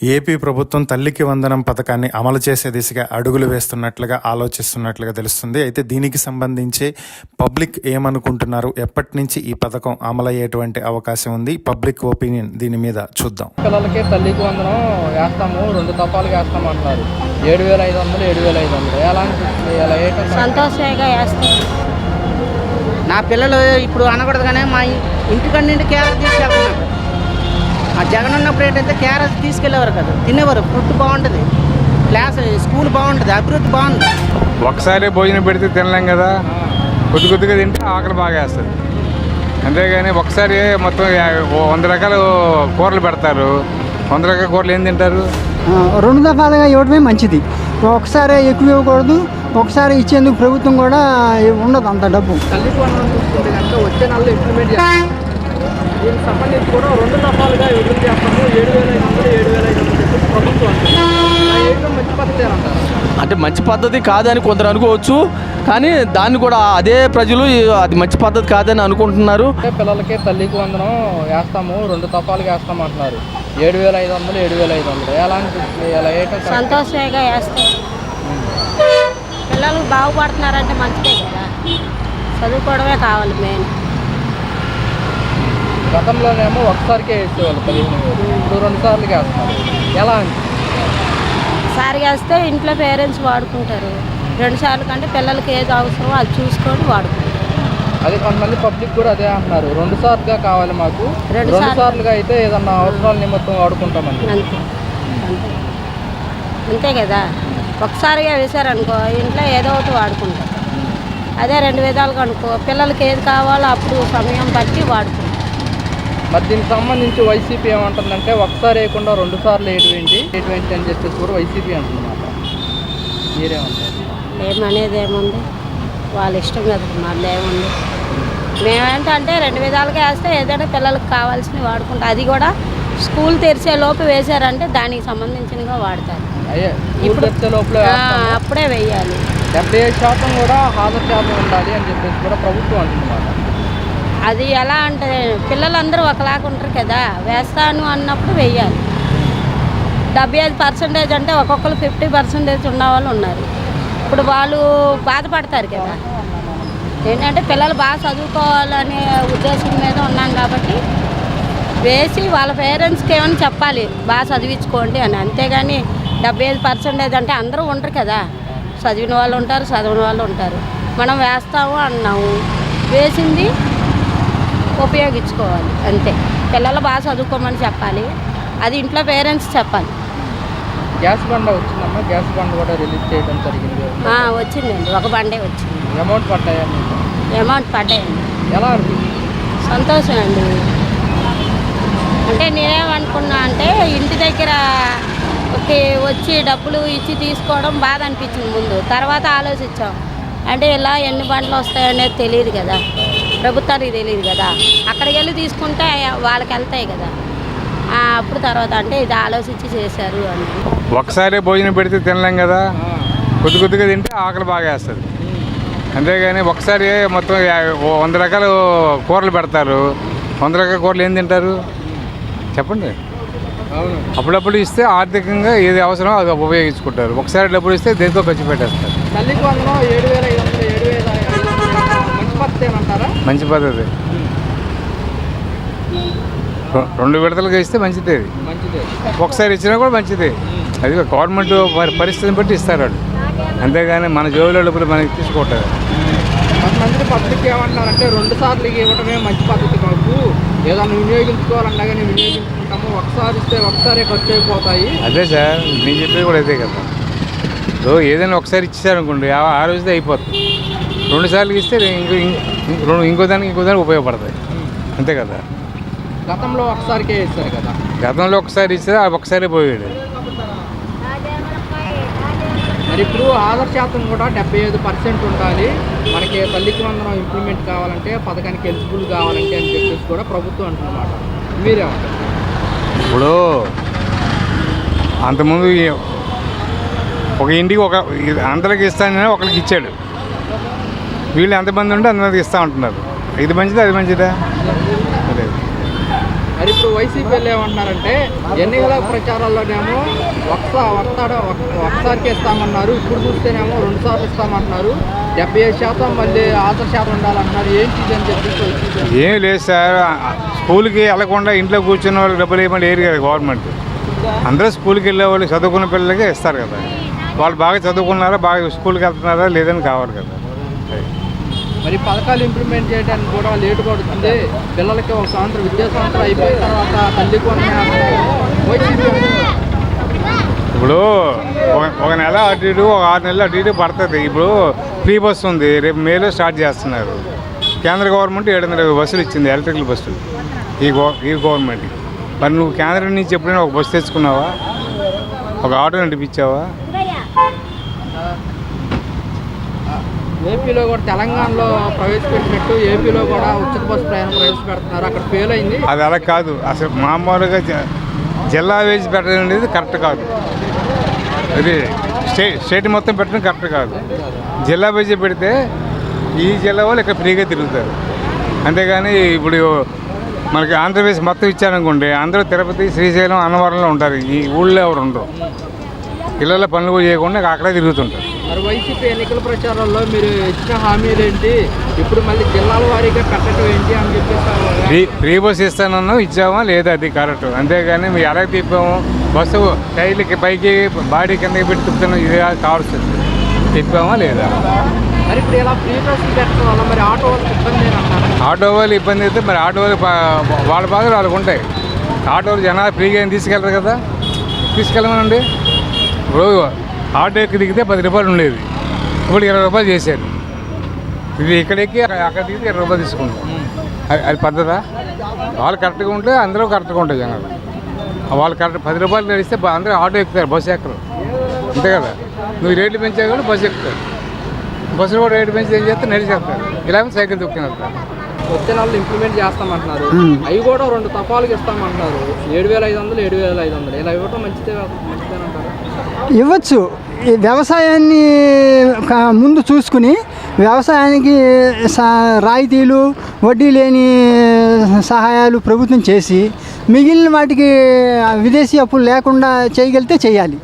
AP ప్రభుత్వం తల్లికి వందనం పథకాన్ని అమలు చేసే దిశగా అడుగులు వేస్తున్నట్లుగా ఆలోచిస్తున్నట్లుగా తెలుస్తుంది. అయితే దీనికి సంబంధించి పబ్లిక్ ఏమనుకుంటున్నారు, ఎప్పటి నుంచి ఈ పథకం అమలయ్యేటువంటి అవకాశం ఉంది, పబ్లిక్ ఒపీనియన్ దీని మీద చూద్దాం. పిల్లలకి తల్లికి వందనం వేస్తాము, 2 దఫాలుగా వేస్తాము అంటున్నారు. 7,500 7,500 ఎలా అనిపిస్తుంది? ఎలా సంతోషంగా వేస్తాం. నా పిల్లలు ఇప్పుడు అనకూడదు కానీ మా ఇంటికాడ నుండి క్యారెట్ తీసుకెళ్తున్నారు. ఆ జగన్ ఉన్నప్పుడు ఏంటంటే క్యారెట్ తీసుకెళ్ళేవారు కదా, తినేవారు. ఫుడ్ బాగుంటుంది, క్లాస్ స్కూల్ బాగుంటుంది, అభివృద్ధి బాగుంది. ఒకసారి భోజనం పెడితే తినలేం కదా, కొద్ది కొద్దిగా తింటే ఆకలి బాగా వేస్తుంది. అంతేగాని ఒకసారి మొత్తం 100 రకాల కూరలు పెడతారు. 100 రకాల కూరలు ఏం తింటారు? 2 దఫాలుగా ఇవ్వడమే మంచిది. ఒకసారి ఎక్కువ ఇవ్వకూడదు. ఒకసారి ఇచ్చేందుకు ప్రభుత్వం కూడా ఉండదు అంత డబ్బు. తల్లికి వందనం చూసుకుంటే కనుక వచ్చే నెలలో ఇంప్లిమెంట్ చేస్తాం. దీనికి సంబంధించి కూడా 2 దఫాలుగా విడుదల చేస్తాము. 7,500 7,500 ప్రభుత్వం మంచి పద్ధతి అంటారు. అంటే మంచి పద్ధతి కాదని కొందరు అనుకోవచ్చు, కానీ దాన్ని కూడా అదే ప్రజలు అది మంచి పద్ధతి కాదని అనుకుంటున్నారు. పిల్లలకి తల్లికి వందనం వేస్తాము, 2 దఫాలుగా వేస్తాము అంటున్నారు. 7,500 7,500 ఎలా అనిపిస్తుంది? ఎలా సంతోషంగా వేస్తాం. పిల్లలు బాగుపడుతున్నారంటే మంచిదే కదా, చదువుకోవడమే కావాలి మెయిన్. గతంలోనేమో ఒకసారికే వేసేవాళ్ళు 15,000, ఇప్పుడు 2 సార్లుగా వేస్తున్నారు. ఎలా అనిపిస్తుంది? ఒకసారి వేస్తే ఇంట్లో పేరెంట్స్ వాడుకుంటారు. 2 సార్లు కంటే పిల్లలకి ఏది అవసరమో అది చూసుకొని వాడుకుంటారు. అది కొంతమంది పబ్లిక్ కూడా అదే అంటున్నారు, 2 సార్లుగా కావాలి మాకు, 2 సార్లుగా అయితే ఏదన్నా అవసరాల నిమిత్తం వాడుకుంటామని. అంతే అంతే అంతే కదా. ఒకసారిగా వేసారనుకో ఇంట్లో ఏదో ఒకటి వాడుకుంటారు. అదే 2 విధాలుగా అనుకో పిల్లలకి ఏది కావాలో అప్పుడు సమయం బట్టి వాడుకుంటారు. మరి దీనికి సంబంధించి వైసీపీ ఏమంటుందంటే ఒకసారి వేయకుండా 2 సార్లు ఎటువంటి అని చెప్పేసి కూడా వైసీపీ అంటుందన్నమాట. మీరేమంటారు? ఏమనేది ఏముంది, వాళ్ళ ఇష్టం కదా, మళ్ళీ ఏముంది. మేమేంటంటే 2 విధాలుగా వేస్తే ఏదైనా పిల్లలకు కావాల్సినవి వాడుకుంటాం. అది కూడా స్కూల్ తెరిచే లోపు వేసారంటే దానికి సంబంధించినగా వాడతారు. ఇప్పుడు తెరిచే లోపల అప్పుడే వేయాలి. 75% కూడా హాజరు శాతం ఉండాలి అని చెప్పేసి కూడా ప్రభుత్వం అంటుందన్నమాట. అది ఎలా అంటే పిల్లలందరూ ఒకలాగా ఉంటారు కదా, వేస్తాను అన్నప్పుడు వెయ్యాలి. 75% అంటే ఒక్కొక్కరు 50% ఉన్న వాళ్ళు ఉన్నారు. ఇప్పుడు వాళ్ళు బాధపడతారు కదా. ఏంటంటే పిల్లలు బాగా చదువుకోవాలనే ఉద్దేశం మీద ఉన్నాం కాబట్టి వేసి వాళ్ళ పేరెంట్స్కి ఏమైనా చెప్పాలి, బాగా చదివించుకోండి అని. అంతేగాని 75% అంటే అందరూ ఉంటారు కదా, చదివిన వాళ్ళు ఉంటారు, చదివిన వాళ్ళు ఉంటారు. మనం వేస్తాము అన్నాము, వేసింది ఉపయోగించుకోవాలి అంతే. పిల్లలు బాగా చదువుకోమని చెప్పాలి, అది ఇంట్లో పేరెంట్స్ చెప్పాలి. గ్యాస్ బండ వచ్చిందమ్మా, గ్యాస్ బండ కూడా రిలీజ్ చేయడం జరిగింది. వచ్చిందండి, ఒక బండే వచ్చింది. అమౌంట్ పడ్డాయా? అమౌంట్ పడ్డాయండి. ఎలా అనిపించింది? సంతోషం అండి. అంటే నేనేమనుకున్నా అంటే ఇంటి దగ్గర వచ్చి డబ్బులు ఇచ్చి తీసుకోవడం బాధ అనిపించింది ముందు. తర్వాత ఆలోచించాం, అంటే ఇలా ఎన్ని బండ్లు వస్తాయనేది తెలియదు కదా, ప్రభుత్వానికి తెలియదు కదా. అక్కడికి వెళ్ళి తీసుకుంటే వాళ్ళకి వెళ్తాయి కదా. అప్పుడు తర్వాత అంటే ఇది ఆలోచించి చేశారు అని. ఒకసారి భోజనం పెడితే తినలేం కదా, కొద్ది కొద్దిగా తింటే ఆకలి బాగా వేస్తుంది. అంతేగాని ఒకసారి మొత్తం 100 రకాల కూరలు పెడతారు. 100 రకాల కూరలు ఏం తింటారు చెప్పండి? అప్పుడప్పుడు ఇస్తే ఆర్థికంగా ఏది అవసరమో అది ఉపయోగించుకుంటారు. ఒకసారి డబ్బులు ఇస్తే దేనికో ఖర్చు పెట్టేస్తారు. తల్లికి వందనం 7,500 7,500 మంచి పద్ధతి ఏమంటారా? మంచి పద్ధతి. 2 విడతలుగా ఇస్తే మంచిదే. ఒకసారి ఇచ్చినా కూడా మంచిదే. అది గవర్నమెంట్ పరిస్థితిని బట్టి ఇస్తారు వాళ్ళు, అంతేగాని మన జోబులో డబ్బులు మనకి తీసుకోవట్లేదు. కొంతమంది పబ్లిక్ ఏమంటారంటే 2 సార్లు ఇవ్వడమే మంచి పద్ధతి, మాకు ఏదైనా వినియోగించుకోవాలన్నా కానీ వినియోగించుకుంటాము, ఒకసారి ఇస్తే ఒకసారి ఖర్చు అయిపోతాయి. అదే సార్ నేను చెప్పేది కూడా అదే కదా. ఏదైనా ఒకసారి ఇచ్చేసారనుకోండి ఆ రోజుదే అయిపోతుంది. 2 సార్లు ఇస్తే ఇంకో దానికి ఉపయోగపడతాయి, అంతే కదా. గతంలో ఒకసారికే ఇస్తారు కదా. గతంలో ఒకసారి ఇస్తే ఒకసారి పోయాడు. మరి ఇప్పుడు ఆధార్ శాతం కూడా 75% ఉండాలి, మనకి తల్లికి వందనం ఇంప్లిమెంట్ కావాలంటే, పథకానికి ఎలిజిబుల్ కావాలంటే అని చెప్పేసి కూడా ప్రభుత్వం అంటున్నమాట. మీరేమంటారు? ఇప్పుడు అంతకుముందు ఒక ఇంటికి అందరికి ఇస్తానని ఒకరికి ఇచ్చాడు. వీళ్ళు ఎంతమంది ఉంటే అంతమందికి ఇస్తా ఉంటున్నారు. ఇది మంచిదా అది మంచిదా? మరి ఇప్పుడు వైసీపీ వాళ్ళు ఏమంటున్నారంటే ఎన్నికల ప్రచారాల్లోనేమో ఒకసారికి ఇస్తామన్నారు, ఇప్పుడు చూస్తేనేమో 2 సార్లు ఇస్తామంటున్నారు, 75% మళ్ళీ ఆధార్ శాతం ఉండాలంటున్నారు. ఏంటి అని చెప్పి ఏం లేదు సార్, స్కూల్కి వెళ్ళకుండా ఇంట్లో కూర్చున్న వాళ్ళకి డబ్బులు వేయమని లేరు కదా గవర్నమెంట్. అందరూ స్కూల్కి వెళ్ళే వాళ్ళు చదువుకున్న పిల్లలకే ఇస్తారు కదా. వాళ్ళు బాగా చదువుకున్నారా, బాగా స్కూల్కి వెళ్తున్నారా లేదని కావాలి కదా. మరి పథకాలు ఇంప్లిమెంట్ చేయడానికి కూడా లేటు పడుతుంది. పిల్లలకి ఒక సంవత్సరం విద్యా సంవత్సరం అయిపోయిన తర్వాత తల్లికి ఇప్పుడు ఒక నెల అటు ఇటు, ఒక 6 నెలలు అటు ఇటు పడుతుంది. ఇప్పుడు ఫ్రీ బస్సు ఉంది, రేపు మేలో స్టార్ట్ చేస్తున్నారు. కేంద్ర గవర్నమెంట్ 700 బస్సులు ఇచ్చింది, ఎలక్ట్రికల్ బస్సులు ఈ గవర్నమెంట్. మరి నువ్వు కేంద్రం నుంచి ఎప్పుడైనా ఒక బస్సు తెచ్చుకున్నావా, ఒక ఆటో నడిపించావా? ఏపీలో కూడా తెలంగాణలో ప్రవేశపెట్టినట్టు ఏపీలో కూడా ఉచిత బస్సు ప్రయాణం ప్రవేశపెడుతున్నారు, అక్కడ ఫెయిల్ అయింది. అది అలా కాదు, అసలు మామూలుగా జిల్లా వేసి పెట్టడం అనేది కరెక్ట్ కాదు. అది స్టేట్ మొత్తం పెట్టడం కరెక్ట్ కాదు. జిల్లా వేసి పెడితే ఈ జిల్లా వాళ్ళు ఇక్కడ ఫ్రీగా తిరుగుతారు. అంతేగాని ఇప్పుడు మనకి ఆంధ్రప్రదేశ్ మొత్తం ఇచ్చారనుకోండి, అందరూ తిరుపతి, శ్రీశైలం, అన్నవరంలో ఉంటారు. ఈ ఊళ్ళో ఎవరు ఉండరు. ఇళ్ళల్లో పనులు కూడా చేయకుండా అక్కడే తిరుగుతుంటారు. మరి వైసీపీ ఎన్నికల ప్రచారంలో మీరు ఇచ్చిన హామీలు ఏంటి, ఇప్పుడు మళ్ళీ జిల్లాల వారీగా కట్టడం ఏంటి అని చెప్పేసి ఫ్రీ బస్సు ఇస్తానన్నా ఇచ్చామా లేదా, అది కరెక్ట్. అంతేగాని మేము ఎలా తిప్పాము, బస్సు టైర్లకి పైకి బాడీ కిందకి పెట్టి తిప్పుతున్నాం, ఇది కావాల్సింది. తిప్పామా లేదా? మరి ఇప్పుడు ఇలా ఫ్రీ బస్సులు పెట్టడం వల్ల మరి ఆటో వాళ్ళకి ఇబ్బంది అంటారు. ఆటో వాళ్ళు ఇబ్బంది అయితే మరి ఆటో వాళ్ళు వాళ్ళ బాధలు వాళ్ళకు ఉంటాయి. ఆటోలు జనాలు ఫ్రీగా ఏం తీసుకెళ్ళరు కదా, తీసుకెళ్ళమనండి. ఇప్పుడు ఆటో ఎక్కి దిగితే 10 రూపాయలు ఉండేది, ఇప్పుడు 20 రూపాయలు చేశారు. ఇది ఇక్కడ ఎక్కి అక్కడ దిగితే 20 రూపాయలు తీసుకుంటాం. అది పద్ధతా? వాళ్ళు కరెక్ట్గా ఉంటే అందరూ కరెక్ట్గా ఉంటాయి జనాలు. వాళ్ళు కరెక్ట్ 10 రూపాయలు నడిస్తే అందరూ ఆటో ఎక్కుతారు, బస్సు ఎక్కరు. అంతే కదా. నువ్వు రేట్లు పెంచా కూడా బస్సు ఎక్కుతారు. బస్సులు కూడా రేటు పెంచి ఏం చేస్తే నడిచేస్తారు, ఇలా సైకిల్ తొక్కిన వెళ్తారు. వచ్చే నెలలో ఇంప్లిమెంట్ చేస్తామంటున్నారు, అవి కూడా 2 తపాలుగా ఇస్తామంటున్నారు. 7,500, 7,500 ఇలా ఇవ్వడం మంచిదేనంటారు. ఇవ్వచ్చు. ఈ వ్యవసాయాన్ని ముందు చూసుకుని వ్యవసాయానికి రాయితీలు, వడ్డీ లేని సహాయాలు ప్రభుత్వం చేసి మిగిలిన వాటికి విదేశీ అప్పులు లేకుండా చేయగలిగితే చేయాలి.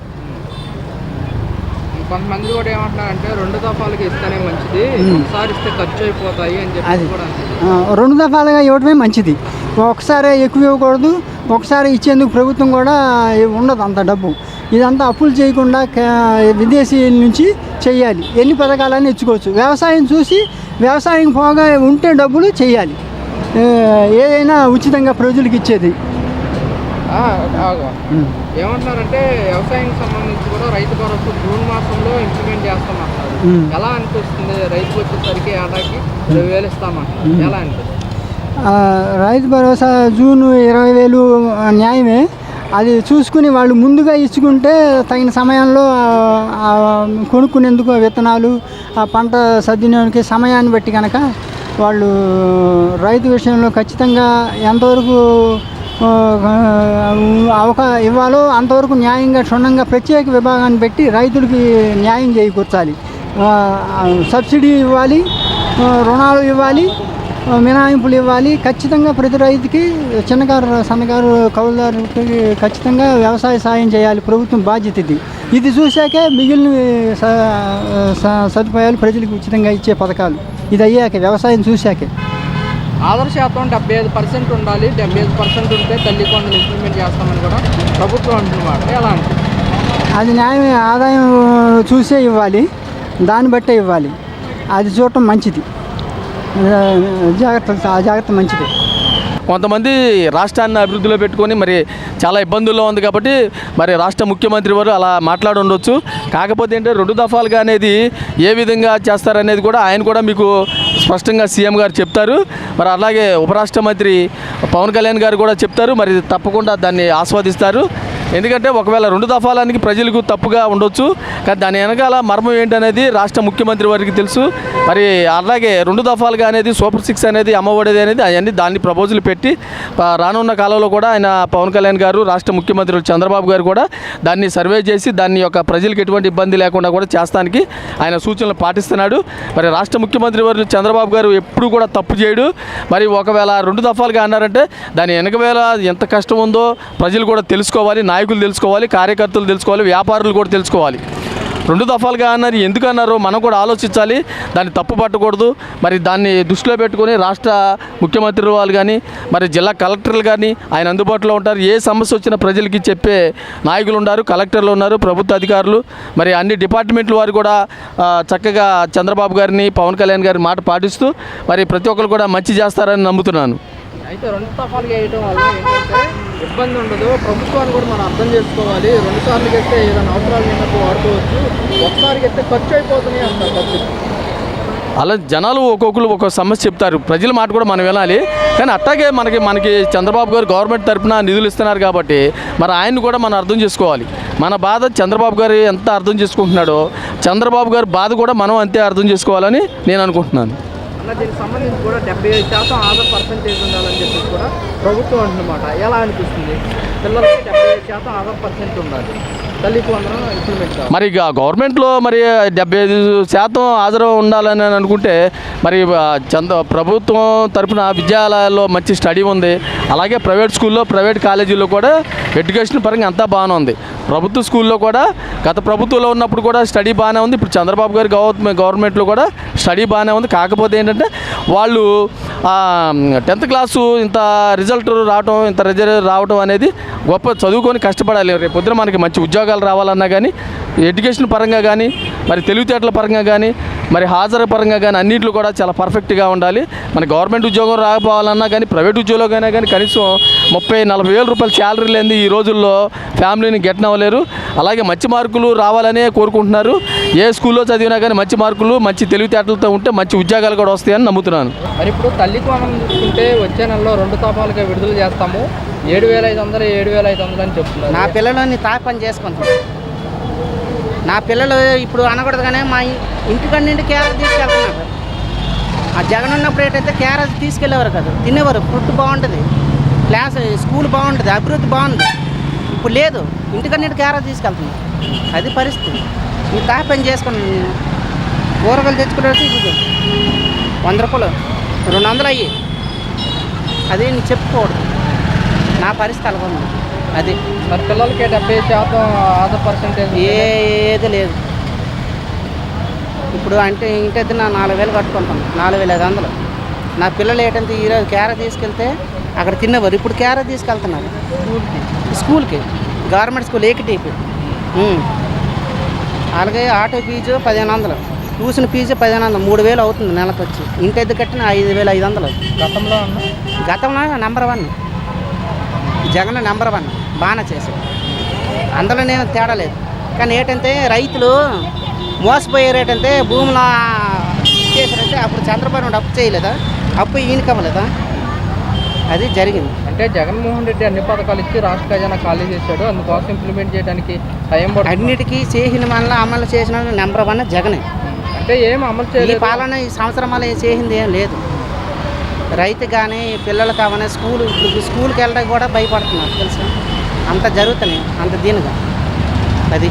కొంతమంది కూడా ఏమంటున్నారంటే 2 దఫాలుగా ఇస్తేనే మంచిది, ఒకసారి ఇస్తే ఖర్చు అయిపోతాయి అని చెప్పి కూడా 2 దఫాలుగా ఇవ్వడమే మంచిది. ఒకసారి ఎక్కువ ఇవ్వకూడదు. ఒకసారి ఇచ్చేందుకు ప్రభుత్వం కూడా ఉండదు అంత డబ్బు. ఇదంతా అప్పులు చేయకుండా విదేశీ నుంచి చేయాలి. ఎన్ని పథకాలన్నీ ఇచ్చుకోవచ్చు. వ్యవసాయం చూసి వ్యవసాయం పోగా ఉంటే డబ్బులు చేయాలి. ఏదైనా ఉచితంగా ప్రజలకు ఇచ్చేది. ఏమంటున్నారంటే వ్యవసాయానికి సంబంధించి కూడా రైతు భరోసా జూన్ మాసంలో ఇంప్లిమెంట్ చేస్తామంటారు. ఎలా అనిపిస్తుంది? రైతుకు వచ్చేసరికి ఏడాకి 20,000 ఇస్తామంటారు, ఎలా అనిపిస్తుంది? రైతు భరోసా జూన్ 20,000 న్యాయమే. అది చూసుకుని వాళ్ళు ముందుగా ఇచ్చుకుంటే తగిన సమయంలో కొనుక్కునేందుకు విత్తనాలు, ఆ పంట సద్వినియోగానికి సమయాన్ని బట్టి కనుక వాళ్ళు రైతు విషయంలో ఖచ్చితంగా ఎంతవరకు ఇవ్వాలో అంతవరకు న్యాయంగా క్షుణ్ణంగా ప్రత్యేక విభాగాన్ని పెట్టి రైతులకి న్యాయం చేకూర్చాలి. సబ్సిడీ ఇవ్వాలి, రుణాలు ఇవ్వాలి, మినహాయింపులు ఇవ్వాలి. ఖచ్చితంగా ప్రతి రైతుకి, చిన్నకారు, సన్నకారు, కౌలుదారుకి ఖచ్చితంగా వ్యవసాయ సాయం చేయాలి. ప్రభుత్వం బాధ్యత ఇది చూశాకే మిగిలిన సదుపాయాలు ప్రజలకు ఉచితంగా ఇచ్చే పథకాలు ఇది అయ్యాక, వ్యవసాయం చూశాకే. ఆధార్ శాతం 75% ఉండాలి, 75% ఉంటే తల్లి కొండలు ఇంప్లిమెంట్ చేస్తామని కూడా ప్రభుత్వం అంటున్నమాట. ఎలా అంటే అది న్యాయమే. ఆదాయం చూసే ఇవ్వాలి, దాన్ని బట్టే ఇవ్వాలి. అది చూడటం మంచిది. జాగ్రత్త మంచిది. కొంతమంది రాష్ట్రాన్ని అభివృద్ధిలో పెట్టుకొని మరి చాలా ఇబ్బందుల్లో ఉంది కాబట్టి మరి రాష్ట్ర ముఖ్యమంత్రి వారు అలా మాట్లాడి ఉండొచ్చు. కాకపోతే ఏంటంటే 2 దఫాలుగా అనేది ఏ విధంగా చేస్తారనేది కూడా ఆయన కూడా మీకు స్పష్టంగా సీఎం గారు చెప్తారు. మరి అలాగే ఉపరాష్ట్ర మంత్రి పవన్ కళ్యాణ్ గారు కూడా చెప్తారు. మరి తప్పకుండా దాన్ని ఆస్వాదిస్తారు. ఎందుకంటే ఒకవేళ 2 దఫాలానికి ప్రజలకు తప్పుగా ఉండొచ్చు, కానీ దాని వెనకాల మర్మం ఏంటనేది రాష్ట్ర ముఖ్యమంత్రి వారికి తెలుసు. మరి అలాగే 2 దఫాలుగా అనేది సూపర్ 6 అనేది అమ్మఒడేది అనేది అవన్నీ దాన్ని ప్రపోజల్ పెట్టి రానున్న కాలంలో కూడా ఆయన పవన్ కళ్యాణ్ గారు, రాష్ట్ర ముఖ్యమంత్రి చంద్రబాబు గారు కూడా దాన్ని సర్వే చేసి దాన్ని యొక్క ప్రజలకు ఎటువంటి ఇబ్బంది లేకుండా కూడా చేస్తానికి ఆయన సూచనలు పాటిస్తున్నాడు. మరి రాష్ట్ర ముఖ్యమంత్రి వారు చంద్రబాబు గారు ఎప్పుడు కూడా తప్పు చేయడు. మరి ఒకవేళ 2 దఫాలుగా అన్నారంటే దాని వెనకవేళ ఎంత కష్టం ఉందో ప్రజలు కూడా తెలుసుకోవాలి, నాయకులు తెలుసుకోవాలి, కార్యకర్తలు తెలుసుకోవాలి, వ్యాపారులు కూడా తెలుసుకోవాలి. 2 దఫాలుగా అన్నారు, ఎందుకు అన్నారో మనం కూడా ఆలోచించాలి, దాన్ని తప్పు పట్టకూడదు. మరి దాన్ని దృష్టిలో పెట్టుకొని రాష్ట్ర ముఖ్యమంత్రి వాళ్ళు కానీ మరి జిల్లా కలెక్టర్లు కానీ ఆయన అందుబాటులో ఉంటారు. ఏ సమస్య వచ్చినా ప్రజలకి చెప్పే నాయకులు ఉన్నారు, కలెక్టర్లు ఉన్నారు, ప్రభుత్వ అధికారులు, మరి అన్ని డిపార్ట్మెంట్ల వారు కూడా చక్కగా చంద్రబాబు గారిని, పవన్ కళ్యాణ్ గారి మాట పాటిస్తూ మరి ప్రతి ఒక్కరు కూడా మంచి చేస్తారని నమ్ముతున్నాను. అయితే 2 దఫాలుగా వేయడం వల్ల ఏంటంటే ఇబ్బంది ఉండదు. ప్రభుత్వాన్ని కూడా మనం అర్థం చేసుకోవాలి. 2 సార్లు ఎత్తే ఏదైనా అవసరాలు ఉన్నప్పుడు వాడుకోవచ్చు, ఒకసారికి ఎత్తే ఖర్చు అయిపోతున్నాయి అంటారు పబ్లిక్. అలా జనాలు ఒక్కొక్కరు ఒక్కొక్క సమస్య చెప్తారు, ప్రజల మాట కూడా మనం వినాలి. కానీ అట్టాగే మనకి చంద్రబాబు గారు గవర్నమెంట్ తరఫున నిధులు ఇస్తున్నారు కాబట్టి మరి ఆయన్ని కూడా మనం అర్థం చేసుకోవాలి. మన బాధ చంద్రబాబు గారు ఎంత అర్థం చేసుకుంటున్నాడో చంద్రబాబు గారి బాధ కూడా మనం అంతే అర్థం చేసుకోవాలని నేను అనుకుంటున్నాను. దీనికి సంబంధించి కూడా 75% ఆధార్ పర్సెంటేజ్ ఉండాలని చెప్పి కూడా ప్రభుత్వం అంటున్నమాట. ఎలా అనిపిస్తుంది? పిల్లలకి 75% ఆధార్ పర్సెంట్ ఉండాలి, తల్లికి వందనం ఇంప్లిమెంట్. మరి ఇక గవర్నమెంట్లో మరి 75% హాజరు ఉండాలని అనుకుంటే మరి ప్రభుత్వం తరఫున విద్యాలయాల్లో మంచి స్టడీ ఉంది. అలాగే ప్రైవేట్ స్కూల్లో, ప్రైవేట్ కాలేజీల్లో కూడా ఎడ్యుకేషన్ పరంగా అంతా బాగానే ఉంది. ప్రభుత్వ స్కూల్లో కూడా గత ప్రభుత్వంలో ఉన్నప్పుడు కూడా స్టడీ బాగానే ఉంది. ఇప్పుడు చంద్రబాబు గారి గవర్నమెంట్లో కూడా స్టడీ బాగానే ఉంది. కాకపోతే ఏంటంటే వాళ్ళు 10th క్లాసు ఇంత రిజల్ట్ రావడం అనేది గొప్ప చదువుకొని కష్టపడాలి. రేపు పొద్దున మనకి మంచి ఉద్యోగాలు రావాలన్నా కానీ, ఎడ్యుకేషన్ పరంగా కానీ, మరి తెలివితేటల పరంగా కానీ, మరి హాజరు పరంగా కానీ అన్నింటిలో కూడా చాలా పర్ఫెక్ట్గా ఉండాలి. మన గవర్నమెంట్ ఉద్యోగం రాకపోవాలన్నా కానీ, ప్రైవేట్ ఉద్యోగంలో కానీ కనీసం 30-40 వేల రూపాయల శాలరీ లేని ఈ రోజుల్లో ఫ్యామిలీని గెట్ అవ్వలేరు. అలాగే మంచి మార్కులు రావాలనే కోరుకుంటున్నారు. ఏ స్కూల్లో చదివినా కానీ మంచి మార్కులు, మంచి తెలివితేటలతో ఉంటే మంచి ఉద్యోగాలు కూడా వస్తాయని నమ్ముతున్నాను. మరి ఇప్పుడు తల్లికి మనం చూసుకుంటే వచ్చే నెలలో 2 దఫాలుగా విడుదల చేస్తాము. 7,500 అని చెప్తున్నారు. నా పిల్లలని పని చేసుకుంటాను. నా పిల్లలు ఇప్పుడు అనకూడదు కానీ మా ఇంటికాడ నుండి క్యారేజ్ తీసుకెళ్తున్నారు. ఆ జగన్ ఉన్నప్పుడు ఏంటంటే క్యారేజ్ తీసుకెళ్ళేవారు కదా, తినేవారు. ఫుడ్ బాగుంటుంది, క్లాస్ స్కూల్ బాగుంటుంది, అభివృద్ధి బాగుంది. ఇప్పుడు లేదు, ఇంటికాడ నుండి క్యారేజ్ తీసుకెళ్తున్నారు. అది పరిస్థితి. ఈ పని చేసుకున్నాను. నేను కూరగాయలు తెచ్చుకునేది ఇది 100 రూపాయలు, 200 అయ్యి. అది నేను చెప్పుకోవద్దు, నా పరిస్థితి అలాగ ఉంది. అది మరి పిల్లలకి 70% ఆధార్ పర్సెంటేజ్ ఏది లేదు. ఇప్పుడు అంటే ఇంటి నా 4,000 కట్టుకుంటాను, 4,500. నా పిల్లలు ఏంటంటే ఈరోజు క్యారేజ్ తీసుకెళ్తే అక్కడ తినేవారు. ఇప్పుడు క్యారేజ్ తీసుకెళ్తున్నారు స్కూల్కి, గవర్నమెంట్ స్కూల్ ఏకటీపీ. అలాగే ఆటో ఫీజు 1,500, ట్యూషన్ ఫీజు 1,500, 3,000 అవుతుంది నెలకు వచ్చి. ఇంటి ఎద్దు కట్టిన 5,500. గతంలో నెంబర్ 1 జగన్ నెంబర్ 1 బాగానే చేశాడు, అందులో నేను తేడా లేదు. కానీ ఏంటంటే రైతులు మోసపోయారు. ఏంటంటే భూములు చేశారంటే అప్పుడు చంద్రబాబు నాయుడు అప్పు చేయలేదా, అప్పు ఈయనకి అవ్వలేదా, అది జరిగింది. అంటే జగన్మోహన్ రెడ్డి అన్ని పథకాలు ఇచ్చి రాష్ట్ర ఖజానా ఖాళీ చేశాడు, అందుకోసం ఇంప్లిమెంట్ చేయడానికి టైం పడుతుంది. అన్నిటికీ చేసిన వల్ల అమలు చేసిన నెంబర్ 1 జగనే. అంటే ఏం అమలు చేయలేదు. ఈ పాలన ఈ సంవత్సరం వల్ల చేసింది ఏం లేదు. రైతు కానీ పిల్లలు కావనే స్కూల్కి వెళ్ళడానికి కూడా భయపడుతున్నారు తెలుసా. అంత జరుగుతున్నాయి, అంత దీనిగా. అది